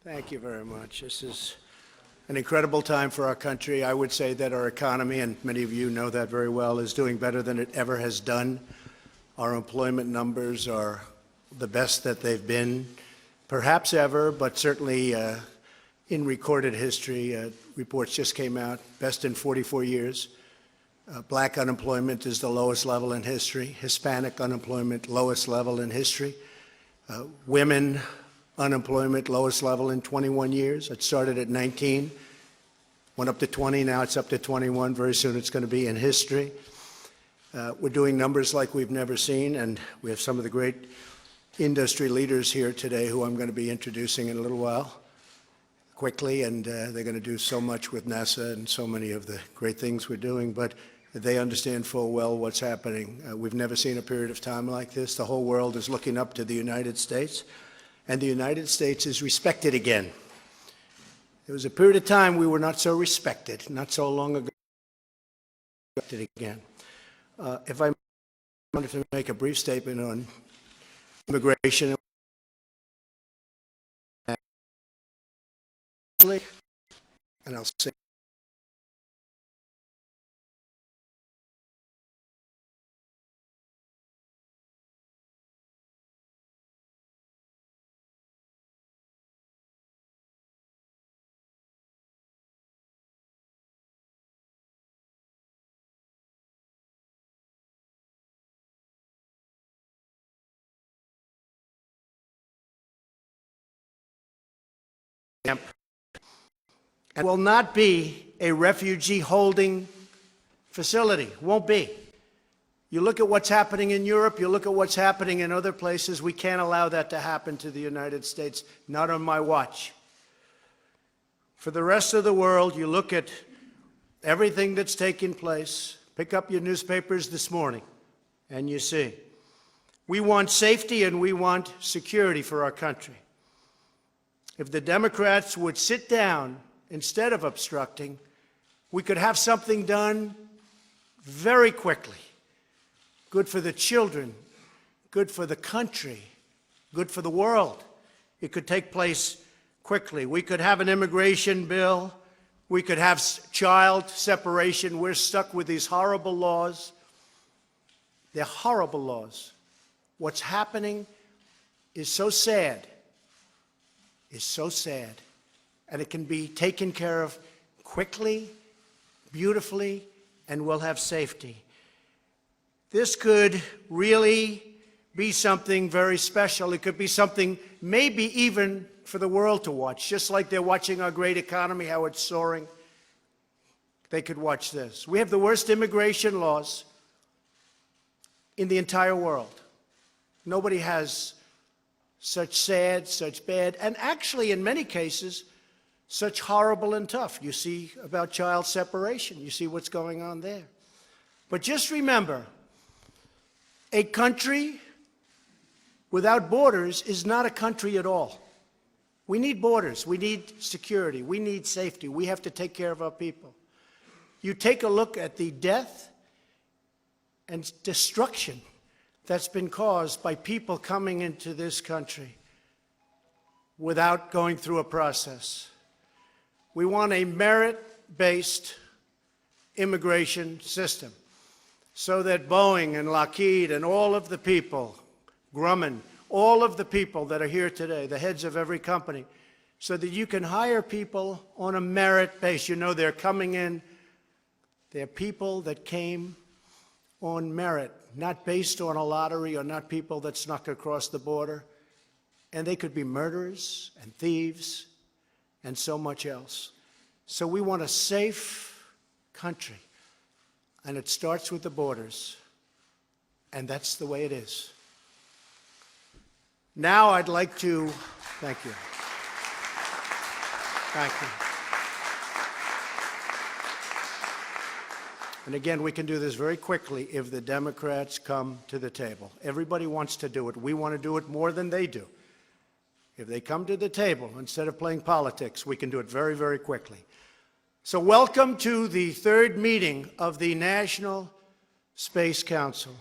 Thank you very much. This is an incredible time for our country. I would say that our economy, and many of you know that very well, is doing better than it ever has done. Our employment numbers are the best that they've been, perhaps ever, but certainly in recorded history. Reports just came out, best in 44 years. Black unemployment is the lowest level in history. Hispanic unemployment, lowest level in history. Women unemployment, lowest level in 21 years. It started at 19, went up to 20, now it's up to 21. Very soon it's going to be in history. We're doing numbers like we've never seen, and we have some of the great industry leaders here today who I'm going to be introducing in a little while, quickly, and they're going to do so much with NASA and so many of the great things we're doing, but they understand full well what's happening. We've never seen a period of time like this. The whole world is looking up to the United States, and the United States is respected again. There was a period of time we were not so respected, not so long ago, respected again. If I wanted to make a brief statement on immigration, and I'll say and will not be a refugee holding facility. Won't be. You look at what's happening in Europe, you look at what's happening in other places, we can't allow that to happen to the United States, not on my watch. For the rest of the world, you look at everything that's taking place, pick up your newspapers this morning, and you see. We want safety and we want security for our country. If the Democrats would sit down instead of obstructing, we could have something done very quickly. Good for the children, good for the country, good for the world. It could take place quickly. We could have an immigration bill. We could have child separation. We're stuck with these horrible laws. They're horrible laws. What's happening is so sad, and it can be taken care of quickly, beautifully, and we'll have safety. This could really be something very special. It could be something maybe even for the world to watch, just like they're watching our great economy, how it's soaring. They could watch this. We have the worst immigration laws in the entire world. Nobody has such sad, such bad, and actually in many cases, such horrible and tough. You see about child separation. You see what's going on there. But just remember, a country without borders is not a country at all. We need borders. We need security. We need safety. We have to take care of our people. You take a look at the death and destruction that's been caused by people coming into this country without going through a process. We want a merit-based immigration system so that Boeing and Lockheed and all of the people, Grumman, all of the people that are here today, the heads of every company, so that you can hire people on a merit base. You know they're coming in, they're people that came on merit, not based on a lottery or not people that snuck across the border. And they could be murderers and thieves and so much else. So we want a safe country, and it starts with the borders, and that's the way it is. Now I'd like to, thank you. Thank you. And again, we can do this very quickly if the Democrats come to the table. Everybody wants to do it. We want to do it more than they do. If they come to the table, instead of playing politics, we can do it very, very quickly. So welcome to the third meeting of the National Space Council.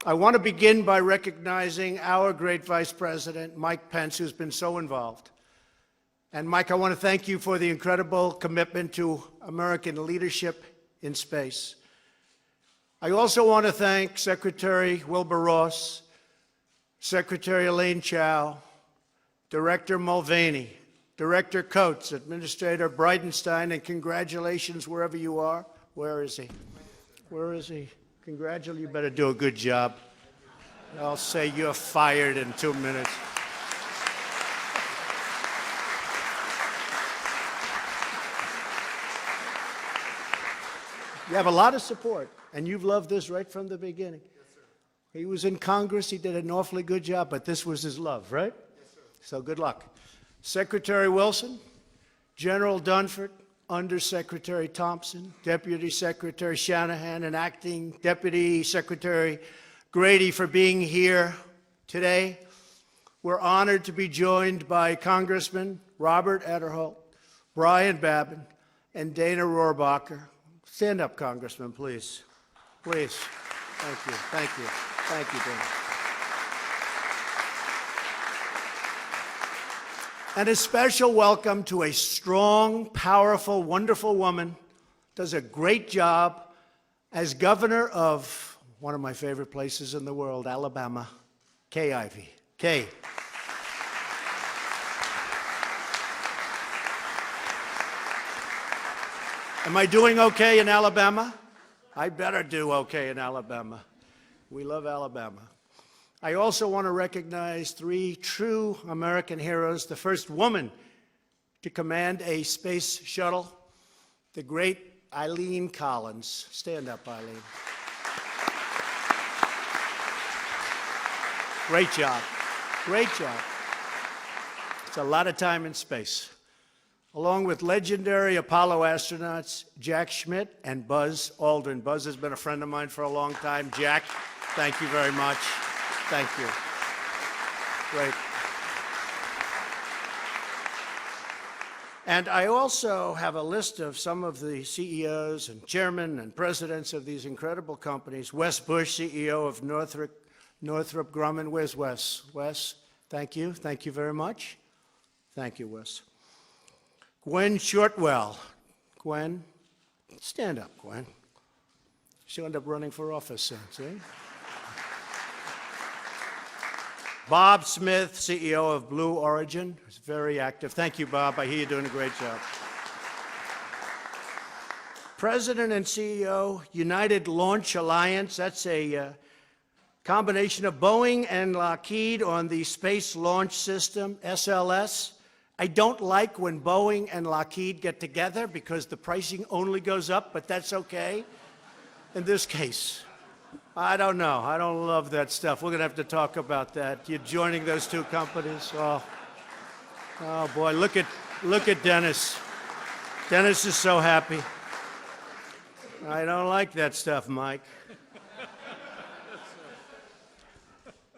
I want to begin by recognizing our great Vice President, Mike Pence, who's been so involved. And Mike, I want to thank you for the incredible commitment to American leadership in space. I also want to thank Secretary Wilbur Ross, Secretary Elaine Chao, Director Mulvaney, Director Coates, Administrator Bridenstine, and congratulations wherever you are. Where is he? Where is he? Congratulations. You better do a good job. I'll say you're fired in 2 minutes. You have a lot of support, and you've loved this right from the beginning. Yes, sir. He was in Congress. He did an awfully good job, but this was his love, right? Yes, sir. So good luck. Secretary Wilson, General Dunford, Undersecretary Thompson, Deputy Secretary Shanahan, and Acting Deputy Secretary Grady for being here today. We're honored to be joined by Congressman Robert Aderholt, Brian Babin, and Dana Rohrabacher. Stand up, Congressman, please. Please. Thank you. Thank you. Thank you, Dana. And a special welcome to a strong, powerful, wonderful woman, does a great job as governor of one of my favorite places in the world, Alabama, Kay Ivey. Kay. Am I doing okay in Alabama? I better do okay in Alabama. We love Alabama. I also want to recognize 3 true American heroes. The first woman to command a space shuttle, the great Eileen Collins. Stand up, Eileen. Great job. Great job. It's a lot of time in space. Along with legendary Apollo astronauts Jack Schmitt and Buzz Aldrin. Buzz has been a friend of mine for a long time. Jack, thank you very much. Thank you. Great. And I also have a list of some of the CEOs and chairmen and presidents of these incredible companies. Wes Bush, CEO of Northrop Grumman. Where's Wes? Wes, thank you. Thank you very much. Thank you, Wes. Gwen Shortwell. Gwen, stand up, Gwen. She'll end up running for office soon, see? Bob Smith, CEO of Blue Origin, is very active. Thank you, Bob. I hear you're doing a great job. President and CEO, United Launch Alliance. That's a combination of Boeing and Lockheed on the Space Launch System, SLS. I don't like when Boeing and Lockheed get together because the pricing only goes up, but that's okay. In this case, I don't know. I don't love that stuff. We're going to have to talk about that. You're joining those 2 companies. Oh boy, look at Dennis. Dennis is so happy. I don't like that stuff, Mike.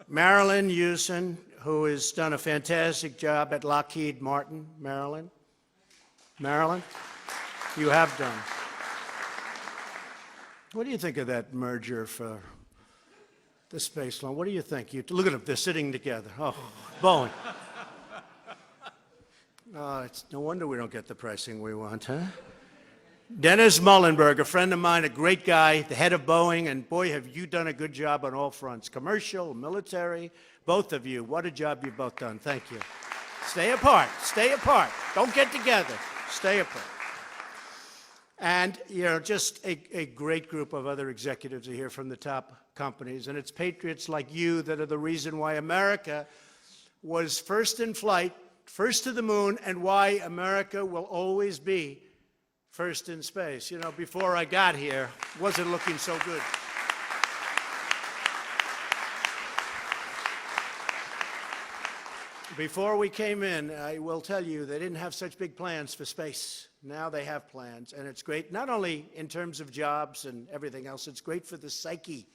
Marilyn Hewson, who has done a fantastic job at Lockheed Martin. Marilyn? Marilyn? You have done. What do you think of that merger for the space launch? What do you think? Look at them, they're sitting together. Oh, Boeing. It's no wonder we don't get the pricing we want, huh? Dennis Muhlenberg, a friend of mine, a great guy, the head of Boeing, and boy, have you done a good job on all fronts, commercial, military, both of you. What a job you've both done. Thank you. Stay apart. Stay apart. Don't get together. Stay apart. And, just a great group of other executives are here from the top companies, and it's patriots like you that are the reason why America was first in flight, first to the moon, and why America will always be first in space. Before I got here, it wasn't looking so good. Before we came in, I will tell you, they didn't have such big plans for space. Now they have plans, and it's great, not only in terms of jobs and everything else, it's great for the psyche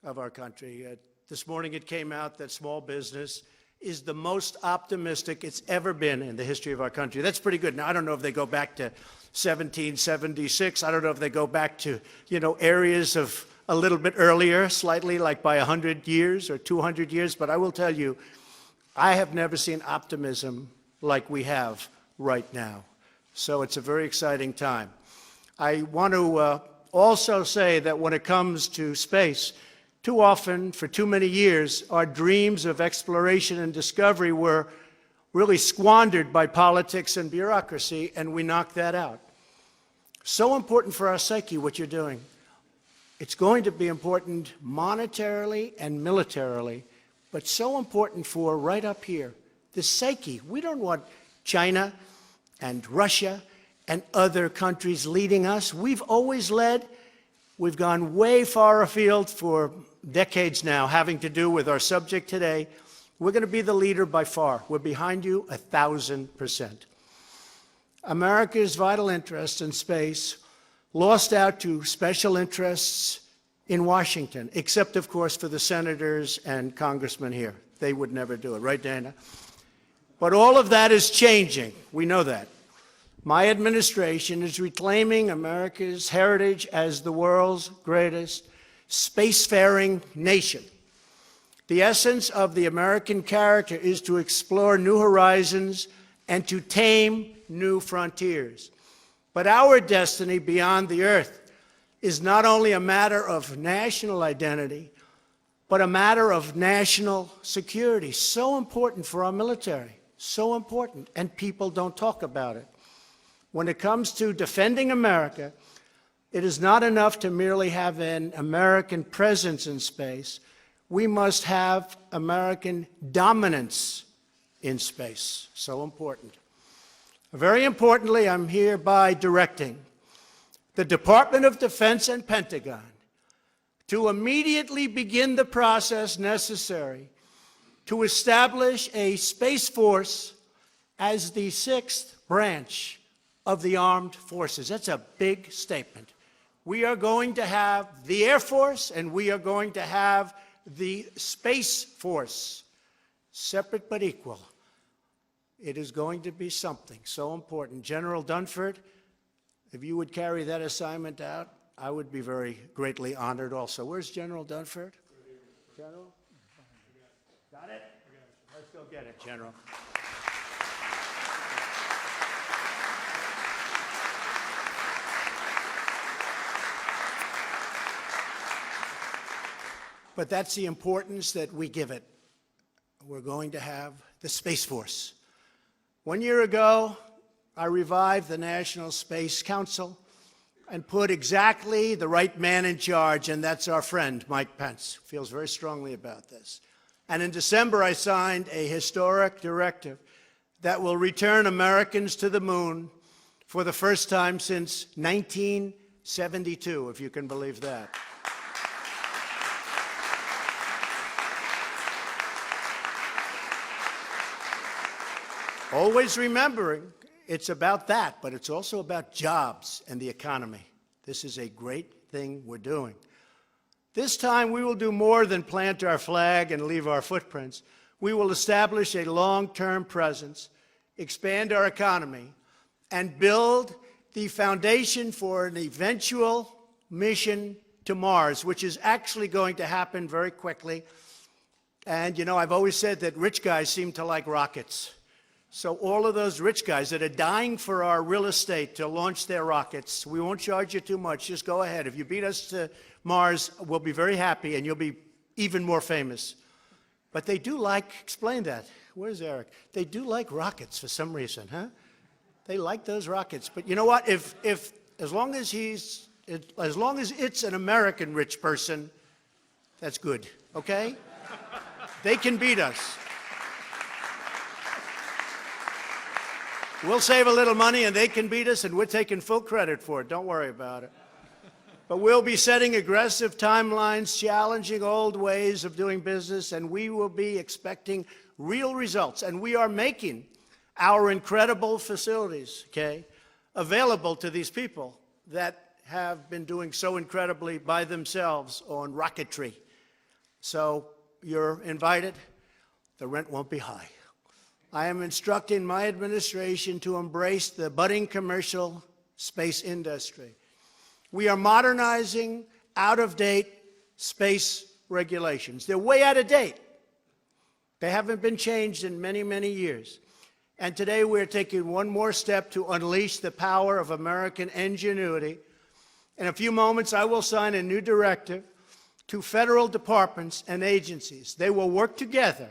of our country. This morning it came out that small business is the most optimistic it's ever been in the history of our country. That's pretty good. Now, I don't know if they go back to 1776. I don't know if they go back to, areas of a little bit earlier, slightly, like by 100 years or 200 years. But I will tell you, I have never seen optimism like we have right now. So it's a very exciting time. I want to also say that when it comes to space, too often, for too many years, our dreams of exploration and discovery were really squandered by politics and bureaucracy, and we knocked that out. So important for our psyche, what you're doing. It's going to be important monetarily and militarily, but so important for right up here, the psyche. We don't want China and Russia and other countries leading us. We've always led. We've gone way far afield for decades now, having to do with our subject today. We're going to be the leader by far. We're behind you 1,000%. America's vital interest in space lost out to special interests in Washington, except, of course, for the senators and congressmen here. They would never do it, right, Dana? But all of that is changing. We know that. My administration is reclaiming America's heritage as the world's greatest spacefaring nation. The essence of the American character is to explore new horizons and to tame new frontiers. But our destiny beyond the Earth is not only a matter of national identity, but a matter of national security. So important for our military, so important, and people don't talk about it. When it comes to defending America, it is not enough to merely have an American presence in space. We must have American dominance in space. So important. Very importantly, I'm hereby directing the Department of Defense and Pentagon to immediately begin the process necessary to establish a Space Force as the sixth branch of the armed forces. That's a big statement. We are going to have the Air Force and we are going to have the Space Force, separate but equal. It is going to be something so important. General Dunford, if you would carry that assignment out, I would be very greatly honored also. Where's General Dunford? General? Got it? Let's go get it, General. But that's the importance that we give it. We're going to have the Space Force. 1 year ago, I revived the National Space Council and put exactly the right man in charge, and that's our friend, Mike Pence. Feels very strongly about this. And in December, I signed a historic directive that will return Americans to the moon for the first time since 1972, if you can believe that. Always remembering it's about that, but it's also about jobs and the economy. This is a great thing we're doing. This time we will do more than plant our flag and leave our footprints. We will establish a long-term presence, expand our economy, and build the foundation for an eventual mission to Mars, which is actually going to happen very quickly. And, you know, I've always said that rich guys seem to like rockets. So all of those rich guys that are dying for our real estate to launch their rockets, we won't charge you too much. Just go ahead. If you beat us to Mars, we'll be very happy, and you'll be even more famous. But they do like, explain that. Where's Eric? They do like rockets for some reason, huh? They like those rockets. But you know what? As long as it's an American rich person, that's good, okay? They can beat us. We'll save a little money and they can beat us, and we're taking full credit for it. Don't worry about it. But we'll be setting aggressive timelines, challenging old ways of doing business, and we will be expecting real results. And we are making our incredible facilities, okay, available to these people that have been doing so incredibly by themselves on rocketry. So you're invited. The rent won't be high. I am instructing my administration to embrace the budding commercial space industry. We are modernizing out-of-date space regulations. They're way out of date. They haven't been changed in many, many years. And today we're taking one more step to unleash the power of American ingenuity. In a few moments, I will sign a new directive to federal departments and agencies. They will work together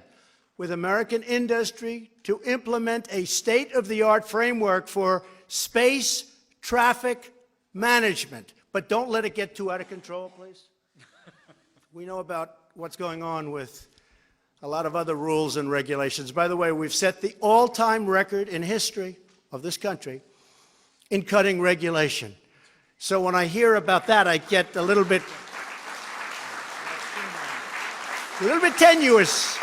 with American industry to implement a state-of-the-art framework for space traffic management. But don't let it get too out of control, please. We know about what's going on with a lot of other rules and regulations. By the way, we've set the all-time record in history of this country in cutting regulation. So when I hear about that, I get a little bit tenuous.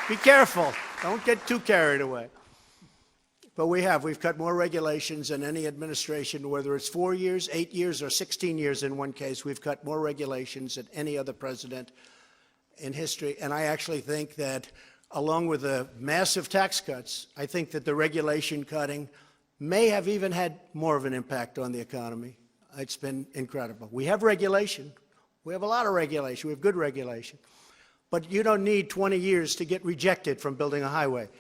Be careful. Don't get too carried away. But we've cut more regulations than any administration, whether it's 4 years, 8 years, or 16 years in one case. We've cut more regulations than any other president in history. And I actually think that, along with the massive tax cuts, I think that the regulation cutting may have even had more of an impact on the economy. It's been incredible. We have regulation. We have a lot of regulation. We have good regulation. But you don't need 20 years to get rejected from building a highway.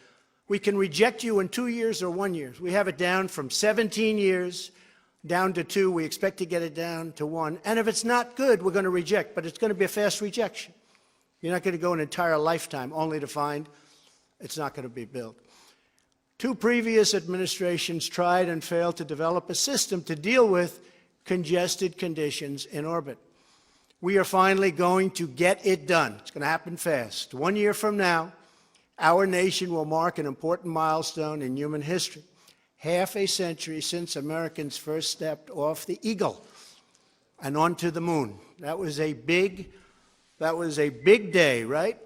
We can reject you in 2 years or 1 year. We have it down from 17 years down to 2. We expect to get it down to 1. And if it's not good, we're going to reject, but it's going to be a fast rejection. You're not going to go an entire lifetime only to find it's not going to be built. 2 previous administrations tried and failed to develop a system to deal with congested conditions in orbit. We are finally going to get it done. It's going to happen fast. 1 year from now, our nation will mark an important milestone in human history. Half a century since Americans first stepped off the Eagle and onto the moon. That was a big day, right?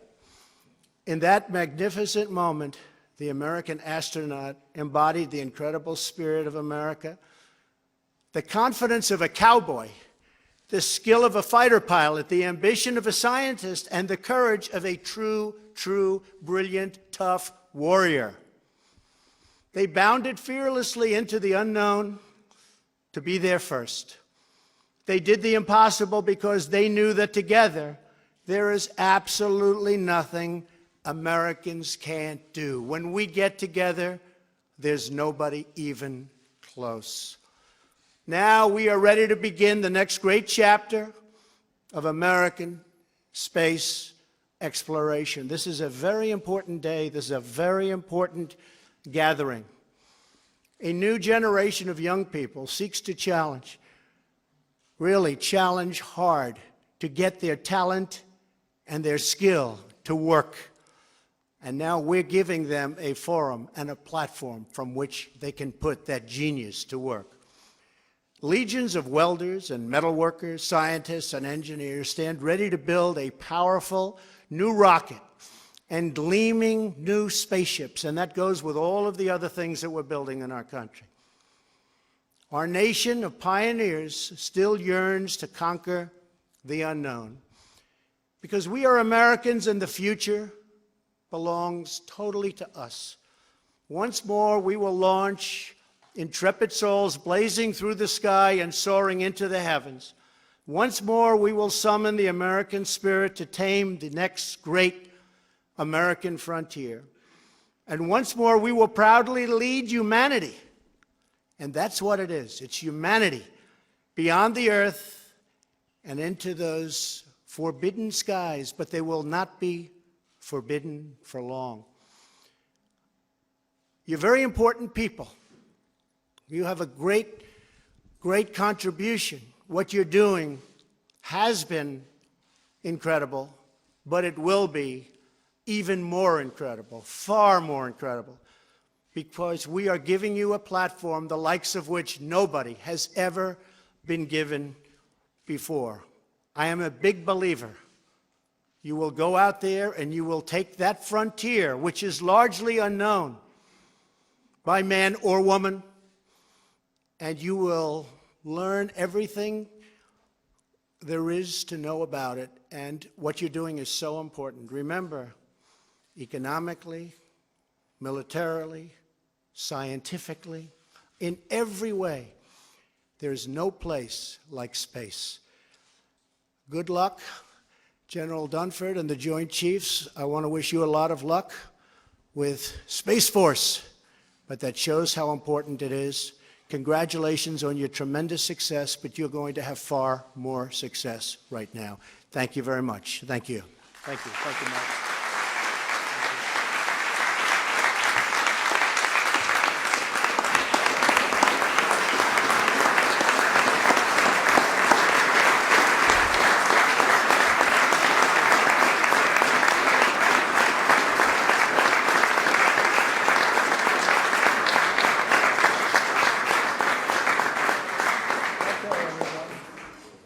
In that magnificent moment, the American astronaut embodied the incredible spirit of America, the confidence of a cowboy, the skill of a fighter pilot, the ambition of a scientist, and the courage of a true, brilliant, tough warrior. They bounded fearlessly into the unknown to be there first. They did the impossible because they knew that together there is absolutely nothing Americans can't do. When we get together, there's nobody even close. Now we are ready to begin the next great chapter of American space exploration. This is a very important day. This is a very important gathering. A new generation of young people seeks to challenge, really challenge hard, to get their talent and their skill to work. And now we're giving them a forum and a platform from which they can put that genius to work. Legions of welders and metalworkers, scientists and engineers stand ready to build a powerful new rocket and gleaming new spaceships, and that goes with all of the other things that we're building in our country. Our nation of pioneers still yearns to conquer the unknown, because we are Americans and the future belongs totally to us. Once more, we will launch intrepid souls blazing through the sky and soaring into the heavens. Once more, we will summon the American spirit to tame the next great American frontier. And once more, we will proudly lead humanity. And that's what it is. It's humanity beyond the earth and into those forbidden skies, but they will not be forbidden for long. You're very important people. You have a great contribution. What you're doing has been incredible, but it will be even more incredible, far more incredible, because we are giving you a platform the likes of which nobody has ever been given before. I am a big believer. You will go out there and you will take that frontier, which is largely unknown by man or woman, and you will learn everything there is to know about it. And what you're doing is so important. Remember, economically, militarily, scientifically, in every way, there's no place like space. Good luck, General Dunford and the Joint Chiefs. I want to wish you a lot of luck with Space Force. but that shows how important it is. Congratulations on your tremendous success, but you're going to have far more success right now. Thank you very much. Thank you. Thank you. Thank you, Mike.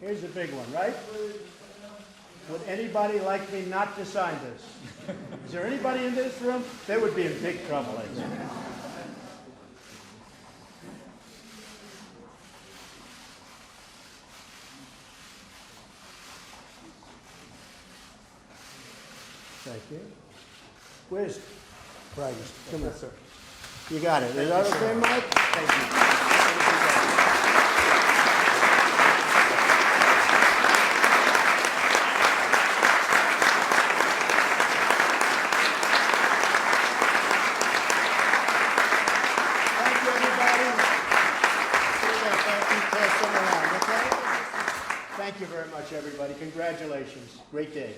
Here's the big one, right? Would anybody like me not to sign this? Is there anybody in this room? They would be in big trouble. Thank you. Where's Brian? Come here, sir. You got it. Is that okay, Mike? Thank you. Thank you very much, everybody. Congratulations. Great day.